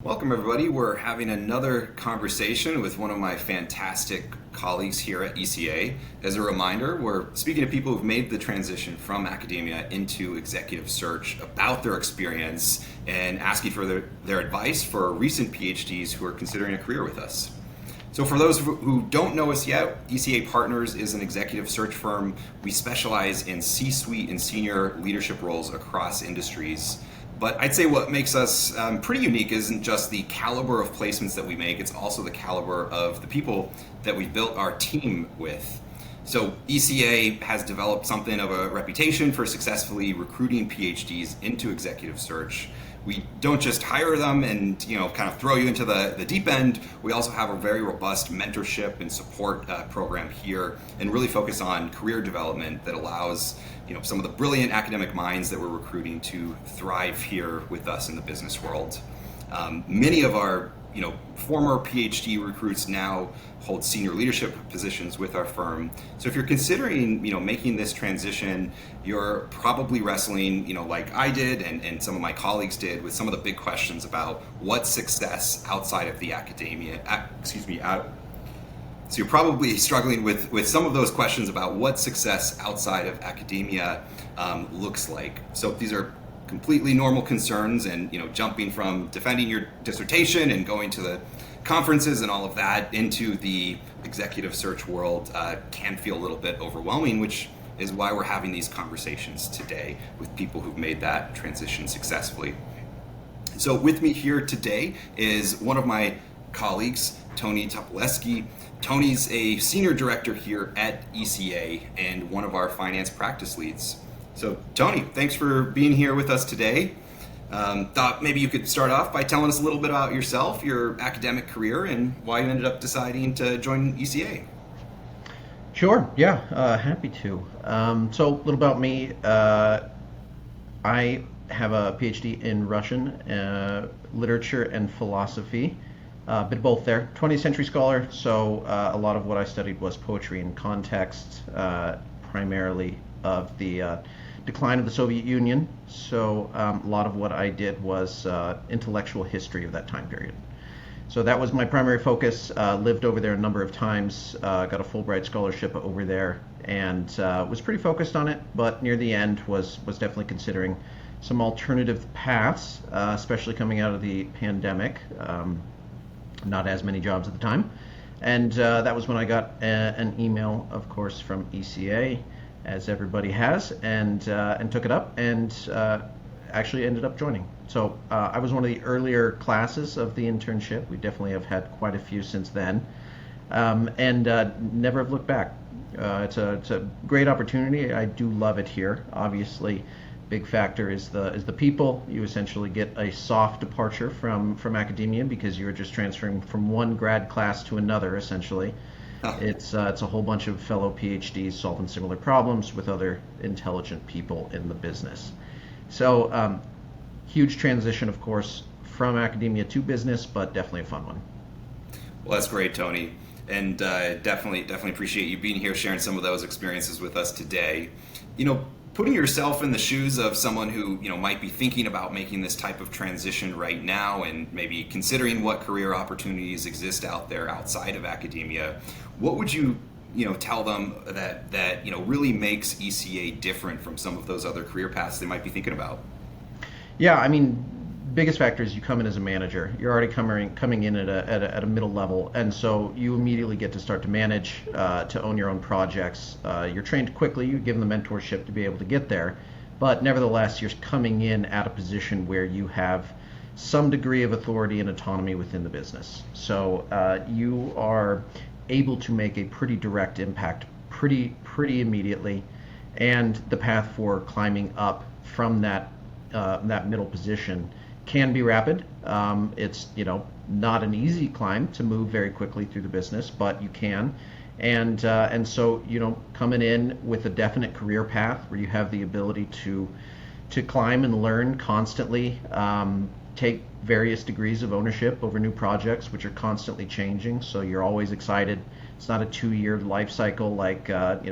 Welcome, everybody. We're having another conversation with one of my fantastic colleagues here at ECA. As a reminder, we're speaking to people who've made the transition from academia into executive search about their experience and asking for their advice for recent PhDs who are considering a career with us. So for those who don't know us yet, ECA Partners is an executive search firm. We specialize in C-suite and senior leadership roles across industries. But I'd say what makes us pretty unique isn't just the caliber of placements that we make, it's also the caliber of the people that we've built our team with. So ECA has developed something of a reputation for successfully recruiting PhDs into executive search. We don't just hire them and kind of throw you into the deep end. We also have a very robust mentorship and support program here, and really focus on career development that allows some of the brilliant academic minds that we're recruiting to thrive here with us in the business world. Many of our former PhD recruits now hold senior leadership positions with our firm. So if you're considering making this transition, you're probably wrestling like I did and some of my colleagues did with some of the big questions about what success outside of the academia, so you're probably struggling with some of those questions about what success outside of academia looks like. So these are completely normal concerns, and jumping from defending your dissertation and going to the conferences and all of that into the executive search world can feel a little bit overwhelming, which is why we're having these conversations today with people who've made that transition successfully. So with me here today is one of my colleagues, Tony Topoleski. Tony's a senior director here at ECA and one of our finance practice leads. So Tony, thanks for being here with us today. Thought maybe you could start off by telling us a little bit about yourself, your academic career, and why you ended up deciding to join ECA. Sure, yeah, happy to. So a little about me. I have a PhD in Russian literature and philosophy. Bit of both there. 20th century scholar, so a lot of what I studied was poetry in context, primarily of the decline of the Soviet Union. So a lot of what I did was intellectual history of that time period. So that was my primary focus. Lived over there a number of times, got a Fulbright scholarship over there, and was pretty focused on it, but near the end was definitely considering some alternative paths, especially coming out of the pandemic. Not as many jobs at the time. And that was when I got an email, of course, from ECA, as everybody has, and took it up and actually ended up joining. So I was one of the earlier classes of the internship. We definitely have had quite a few since then, and never have looked back. It's a great opportunity. I do love it here. Obviously, big factor is the people. You essentially get a soft departure from academia because you're just transferring from one grad class to another, essentially. It's a whole bunch of fellow PhDs solving similar problems with other intelligent people in the business. So huge transition, of course, from academia to business, but definitely a fun one. Well, that's great, Tony. And definitely appreciate you being here, sharing some of those experiences with us today. Putting yourself in the shoes of someone who might be thinking about making this type of transition right now, and maybe considering what career opportunities exist out there outside of academia, what would you tell them that really makes ECA different from some of those other career paths they might be thinking about? Yeah, I mean, biggest factor is you come in as a manager. You're already coming in at a middle level, and so you immediately get to start to manage, to own your own projects. You're trained quickly. You're given the mentorship to be able to get there, but nevertheless, you're coming in at a position where you have some degree of authority and autonomy within the business. So you are able to make a pretty direct impact pretty immediately, and the path for climbing up from that middle position can be rapid. It's not an easy climb to move very quickly through the business, but you can. And so coming in with a definite career path where you have the ability to climb and learn constantly, take various degrees of ownership over new projects which are constantly changing. So you're always excited. It's not a 2-year life cycle like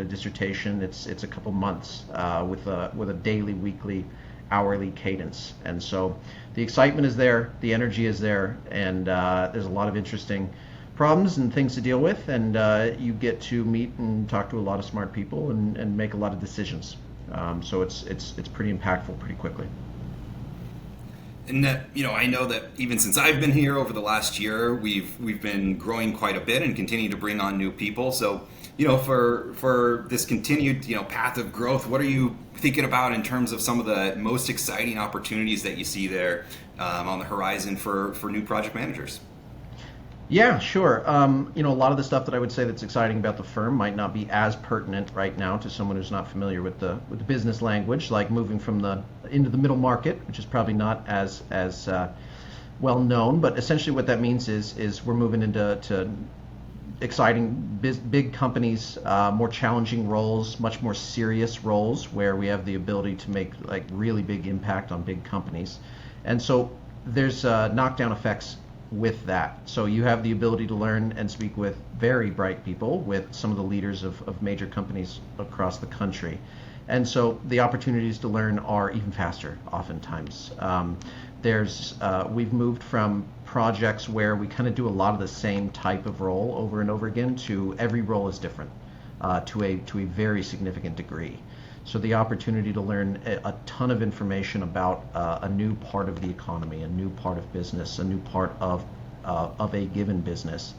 dissertation. It's a couple months with a daily, weekly hourly cadence. And so the excitement is there, the energy is there, and there's a lot of interesting problems and things to deal with, and you get to meet and talk to a lot of smart people and make a lot of decisions. So it's pretty impactful pretty quickly. And I know that even since I've been here over the last year, we've been growing quite a bit and continue to bring on new people. So, for this continued, path of growth, what are you thinking about in terms of some of the most exciting opportunities that you see there on the horizon for new project managers? Yeah, sure. A lot of the stuff that I would say that's exciting about the firm might not be as pertinent right now to someone who's not familiar with the business language, like moving from into the middle market, which is probably not as well known. But essentially, what that means is we're moving into exciting big companies, more challenging roles, much more serious roles, where we have the ability to make like really big impact on big companies, and so there's knockdown effects with that. So you have the ability to learn and speak with very bright people, with some of the leaders of major companies across the country. And so the opportunities to learn are even faster oftentimes. We've moved from projects where we kind of do a lot of the same type of role over and over again to every role is different to a very significant degree. So the opportunity to learn a ton of information about a new part of the economy, a new part of business, a new part of a given business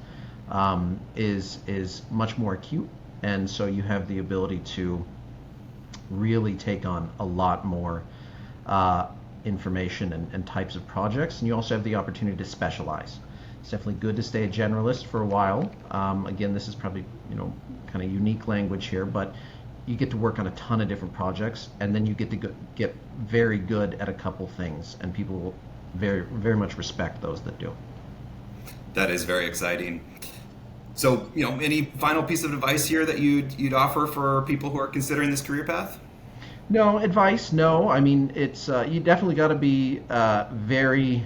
is much more acute, and so you have the ability to really take on a lot more information and types of projects, and you also have the opportunity to specialize. It's definitely good to stay a generalist for a while. Again, this is probably kind of unique language here, but you get to work on a ton of different projects, and then you get to get very good at a couple things, and people will very, very much respect those that do. That is very exciting. So, any final piece of advice here that you'd offer for people who are considering this career path? No advice. No, I mean it's you definitely got to be very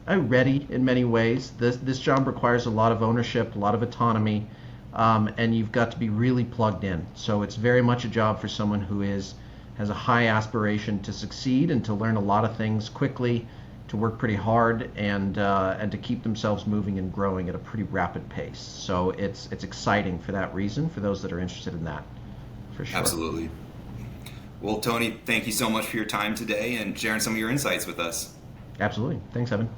ready in many ways. This job requires a lot of ownership, a lot of autonomy. And you've got to be really plugged in. So it's very much a job for someone who has a high aspiration to succeed and to learn a lot of things quickly, to work pretty hard, and to keep themselves moving and growing at a pretty rapid pace. So it's exciting for that reason, for those that are interested in that, for sure. Absolutely. Well, Tony, thank you so much for your time today and sharing some of your insights with us. Absolutely. Thanks, Evan.